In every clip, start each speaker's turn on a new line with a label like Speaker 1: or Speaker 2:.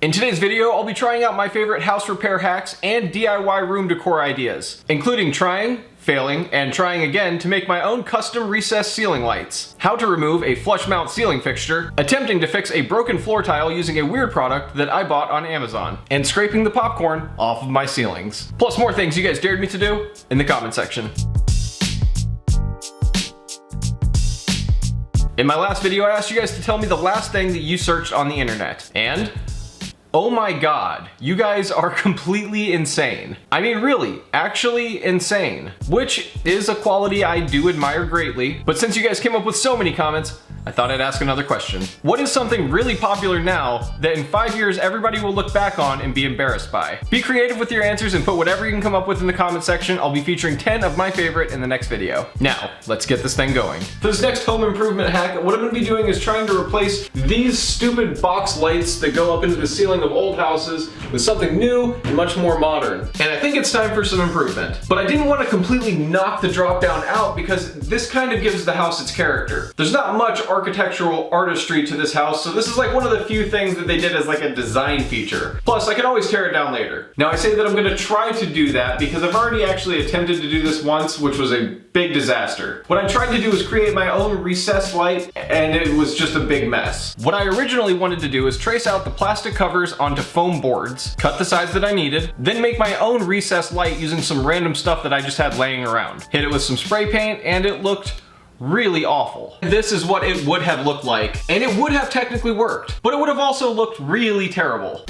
Speaker 1: In today's video, I'll be trying out my favorite house repair hacks and DIY room decor ideas, including trying, failing, and trying again to make my own custom recessed ceiling lights, how to remove a flush mount ceiling fixture, attempting to fix a broken floor tile using a weird product that I bought on Amazon, and scraping the popcorn off of my ceilings. Plus more things you guys dared me to do in the comment section. In my last video, I asked you guys to tell me the last thing that you searched on the internet, and oh my god, you guys are completely insane. I mean really, actually insane. Which is a quality I do admire greatly, but since you guys came up with so many comments, I thought I'd ask another question. What is something really popular now that in 5 years everybody will look back on and be embarrassed by? Be creative with your answers and put whatever you can come up with in the comment section. I'll be featuring 10 of my favorite in the next video. Now, let's get this thing going. For this next home improvement hack, what I'm gonna be doing is trying to replace these stupid box lights that go up into the ceiling of old houses with something new and much more modern. And I think it's time for some improvement. But I didn't want to completely knock the drop down out because this kind of gives the house its character. There's not much architectural artistry to this house, so this is like one of the few things that they did as like a design feature. Plus, I can always tear it down later. Now I say that I'm gonna try to do that because I've already actually attempted to do this once, which was a big disaster. What I tried to do was create my own recessed light, and it was just a big mess. What I originally wanted to do is trace out the plastic covers onto foam boards, cut the size that I needed, then make my own recessed light using some random stuff that I just had laying around. Hit it with some spray paint, and it looked really awful. This is what it would have looked like, and it would have technically worked, but it would have also looked really terrible.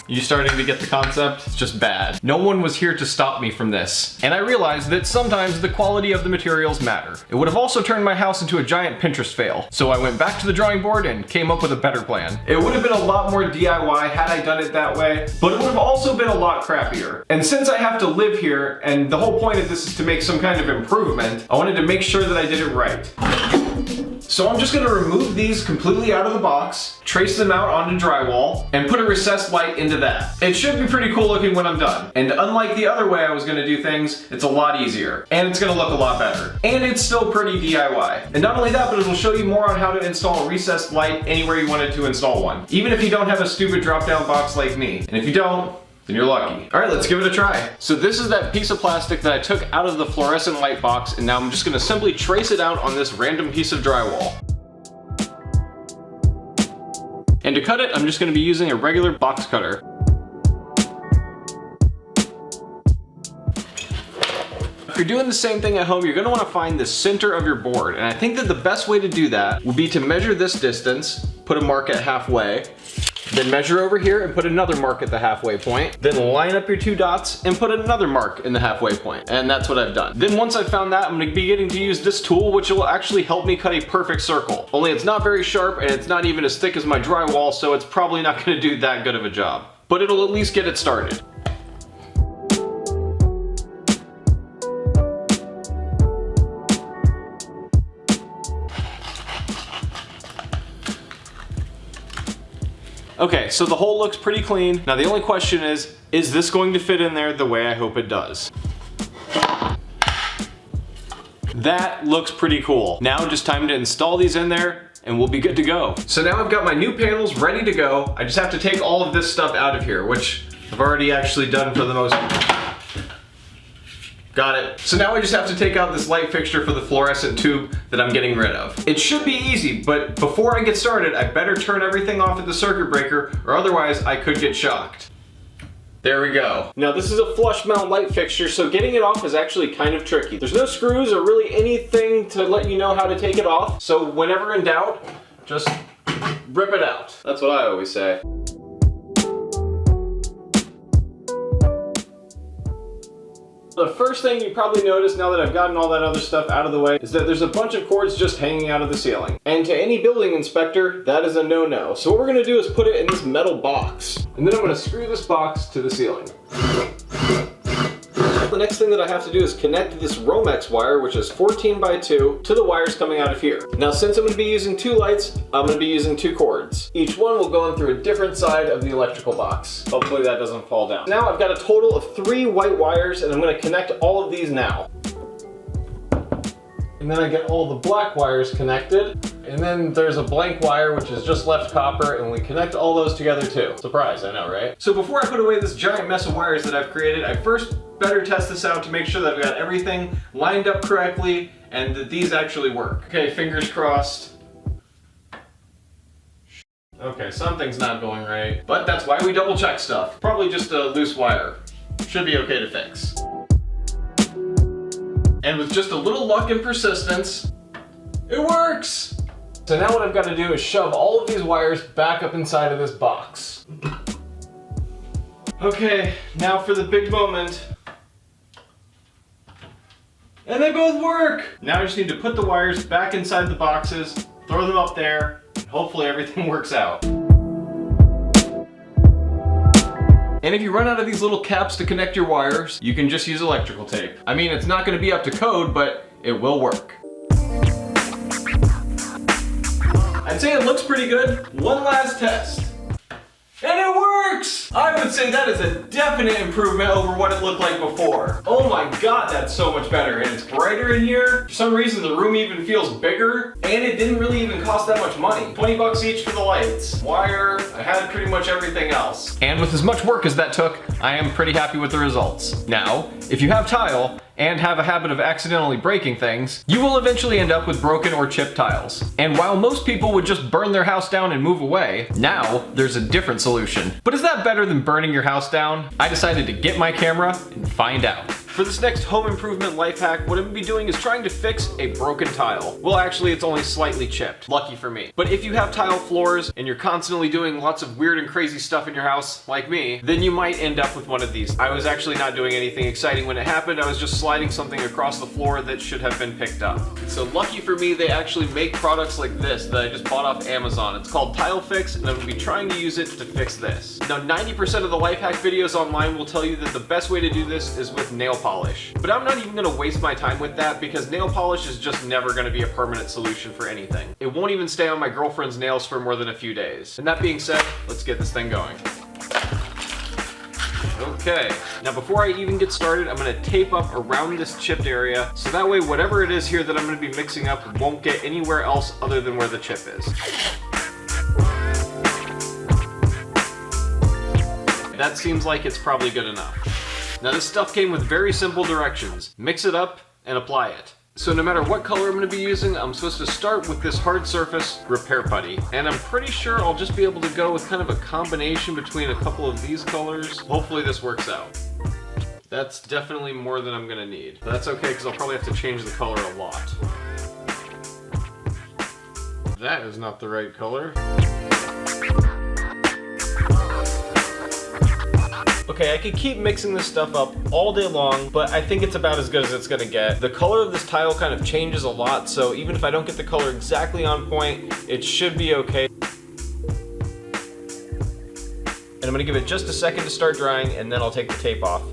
Speaker 1: You starting to get the concept? It's just bad. No one was here to stop me from this. And I realized that sometimes the quality of the materials matter. It would have also turned my house into a giant Pinterest fail. So I went back to the drawing board and came up with a better plan. It would have been a lot more DIY had I done it that way, but it would have also been a lot crappier. And since I have to live here, and the whole point of this is to make some kind of improvement, I wanted to make sure that I did it right. So I'm just gonna remove these completely out of the box, trace them out onto drywall, and put a recessed light into that. It should be pretty cool looking when I'm done. And unlike the other way I was gonna do things, it's a lot easier. And it's gonna look a lot better. And it's still pretty DIY. And not only that, but it'll show you more on how to install a recessed light anywhere you wanted to install one. Even if you don't have a stupid drop-down box like me. And if you don't, then you're lucky. All right, let's give it a try. So this is that piece of plastic that I took out of the fluorescent light box, and now I'm just gonna simply trace it out on this random piece of drywall. And to cut it, I'm just gonna be using a regular box cutter. If you're doing the same thing at home, you're gonna wanna find the center of your board. And I think that the best way to do that would be to measure this distance, put a mark at halfway, then measure over here and put another mark at the halfway point. Then line up your two dots and put another mark in the halfway point. And that's what I've done. Then once I've found that, I'm gonna be getting to use this tool, which will actually help me cut a perfect circle. Only it's not very sharp and it's not even as thick as my drywall, so it's probably not gonna do that good of a job. But it'll at least get it started. Okay, so the hole looks pretty clean. Now the only question is this going to fit in there the way I hope it does? That looks pretty cool. Now just time to install these in there and we'll be good to go. So now I've got my new panels ready to go. I just have to take all of this stuff out of here, which I've already actually done for the most part. Got it. So now I just have to take out this light fixture for the fluorescent tube that I'm getting rid of. It should be easy, but before I get started, I better turn everything off at the circuit breaker or otherwise I could get shocked. There we go. Now this is a flush mount light fixture, so getting it off is actually kind of tricky. There's no screws or really anything to let you know how to take it off. So whenever in doubt, just rip it out. That's what I always say. The first thing you probably notice now that I've gotten all that other stuff out of the way is that there's a bunch of cords just hanging out of the ceiling. And to any building inspector, that is a no-no. So what we're gonna do is put it in this metal box. And then I'm gonna screw this box to the ceiling. The next thing that I have to do is connect this Romex wire, which is 14 by 2, to the wires coming out of here. Now since I'm going to be using two lights, I'm going to be using two cords. Each one will go in through a different side of the electrical box. Hopefully that doesn't fall down. Now I've got a total of 3 white wires and I'm going to connect all of these now. And then I get all the black wires connected And then there's a blank wire, which is just left copper, and we connect all those together too. Surprise, I know, right? So before I put away this giant mess of wires that I've created, I first better test this out to make sure that I've got everything lined up correctly and that these actually work. Okay, fingers crossed. Okay, something's not going right, but that's why we double check stuff. Probably just a loose wire. Should be okay to fix. And with just a little luck and persistence, it works! So now what I've got to do is shove all of these wires back up inside of this box. Okay, now for the big moment. And they both work! Now I just need to put the wires back inside the boxes, throw them up there, and hopefully everything works out. And if you run out of these little caps to connect your wires, you can just use electrical tape. I mean, it's not going to be up to code, but it will work. I'd say it looks pretty good. One last test. And it works! I would say that is a definite improvement over what it looked like before. Oh my god, that's so much better. And it's brighter in here. For some reason, the room even feels bigger. And it didn't really even cost that much money. 20 bucks each for the lights. Wire, I had pretty much everything else. And with as much work as that took, I am pretty happy with the results. Now, if you have tile, and have a habit of accidentally breaking things, you will eventually end up with broken or chipped tiles. And while most people would just burn their house down and move away, now there's a different solution. But is that better than burning your house down? I decided to get my camera and find out. For this next home improvement life hack, what I'm gonna be doing is trying to fix a broken tile. Well, actually, it's only slightly chipped. Lucky for me. But if you have tile floors and you're constantly doing lots of weird and crazy stuff in your house, like me, then you might end up with one of these. I was actually not doing anything exciting when it happened. I was just sliding something across the floor that should have been picked up. So lucky for me, they actually make products like this that I just bought off Amazon. It's called Tile Fix, and I'm gonna be trying to use it to fix this. Now, 90% of the life hack videos online will tell you that the best way to do this is with nail polish. But I'm not even gonna waste my time with that because nail polish is just never gonna be a permanent solution for anything. It won't even stay on my girlfriend's nails for more than a few days. And that being said, let's get this thing going. Okay, now before I even get started, I'm gonna tape up around this chipped area so that way whatever it is here that I'm gonna be mixing up won't get anywhere else other than where the chip is. That seems like it's probably good enough. Now this stuff came with very simple directions. Mix it up and apply it. So no matter what color I'm going to be using, I'm supposed to start with this hard surface repair putty. And I'm pretty sure I'll just be able to go with kind of a combination between a couple of these colors. Hopefully this works out. That's definitely more than I'm going to need. But that's okay because I'll probably have to change the color a lot. That is not the right color. Okay, I could keep mixing this stuff up all day long, but I think it's about as good as it's gonna get. The color of this tile kind of changes a lot, so even if I don't get the color exactly on point, it should be okay. And I'm gonna give it just a second to start drying, and then I'll take the tape off.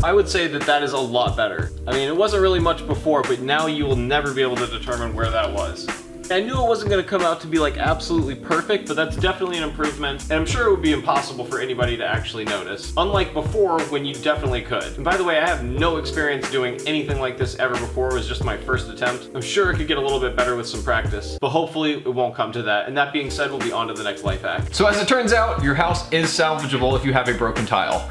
Speaker 1: I would say that that is a lot better. I mean, it wasn't really much before, but now you will never be able to determine where that was. I knew it wasn't going to come out to be like absolutely perfect, but that's definitely an improvement, and I'm sure it would be impossible for anybody to actually notice. Unlike before, when you definitely could. And by the way, I have no experience doing anything like this ever before. It was just my first attempt. I'm sure it could get a little bit better with some practice, but hopefully it won't come to that. And that being said, we'll be on to the next life hack. So as it turns out, your house is salvageable if you have a broken tile.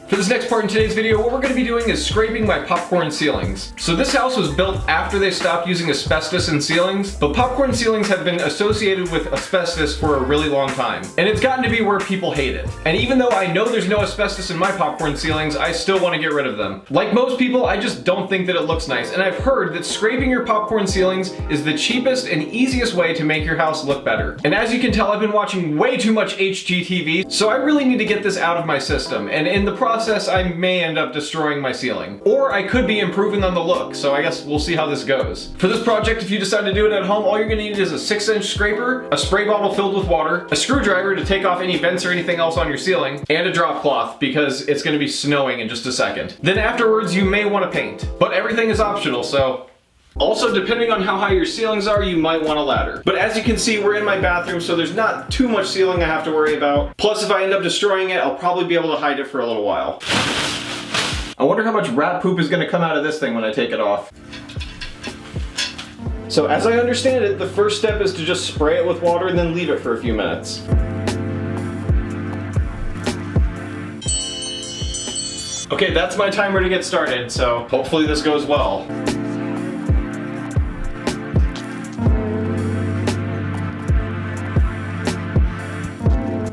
Speaker 1: For this next part in today's video, what we're going to be doing is scraping my popcorn ceilings. So this house was built after they stopped using asbestos in ceilings, but popcorn ceilings have been associated with asbestos for a really long time. And it's gotten to be where people hate it. And even though I know there's no asbestos in my popcorn ceilings, I still want to get rid of them. Like most people, I just don't think that it looks nice. And I've heard that scraping your popcorn ceilings is the cheapest and easiest way to make your house look better. And as you can tell, I've been watching way too much HGTV, so I really need to get this out of my system. And in the process, I may end up destroying my ceiling. Or I could be improving on the look, so I guess we'll see how this goes. For this project, if you decide to do it at home, all you're gonna need is a 6-inch scraper, a spray bottle filled with water, a screwdriver to take off any vents or anything else on your ceiling, and a drop cloth because it's gonna be snowing in just a second. Then afterwards, you may want to paint, but everything is optional, so also, depending on how high your ceilings are, you might want a ladder. But as you can see, we're in my bathroom, so there's not too much ceiling I have to worry about. Plus, if I end up destroying it, I'll probably be able to hide it for a little while. I wonder how much rat poop is gonna come out of this thing when I take it off. So as I understand it, the first step is to just spray it with water and then leave it for a few minutes. Okay, that's my timer to get started, so hopefully this goes well.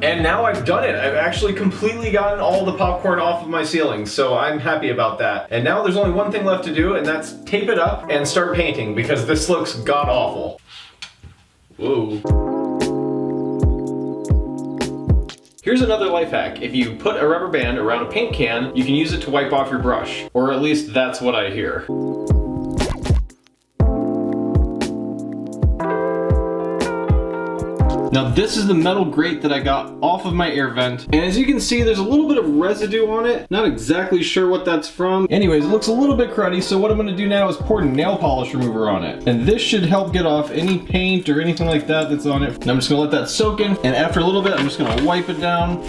Speaker 1: And now I've done it. I've actually completely gotten all the popcorn off of my ceiling, so I'm happy about that. And now there's only one thing left to do, and that's tape it up and start painting, because this looks god-awful. Whoa. Here's another life hack. If you put a rubber band around a paint can, you can use it to wipe off your brush. Or at least that's what I hear. Now this is the metal grate that I got off of my air vent, and as you can see there's a little bit of residue on it. Not exactly sure what that's from. Anyways, it looks a little bit cruddy, so what I'm going to do now is pour nail polish remover on it. And this should help get off any paint or anything like that that's on it. And I'm just going to let that soak in, and after a little bit I'm just going to wipe it down.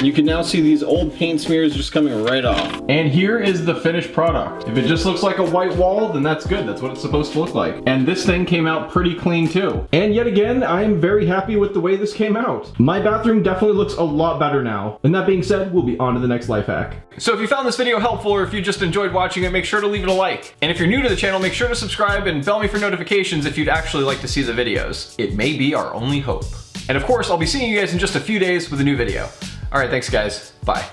Speaker 1: You can now see these old paint smears just coming right off. And here is the finished product. If it just looks like a white wall, then that's good. That's what it's supposed to look like. And this thing came out pretty clean too. And yet again, I am very happy with the way this came out. My bathroom definitely looks a lot better now. And that being said, we'll be on to the next life hack. So if you found this video helpful, or if you just enjoyed watching it, make sure to leave it a like. And if you're new to the channel, make sure to subscribe and bell me for notifications if you'd actually like to see the videos. It may be our only hope. And of course, I'll be seeing you guys in just a few days with a new video. All right, thanks guys. Bye.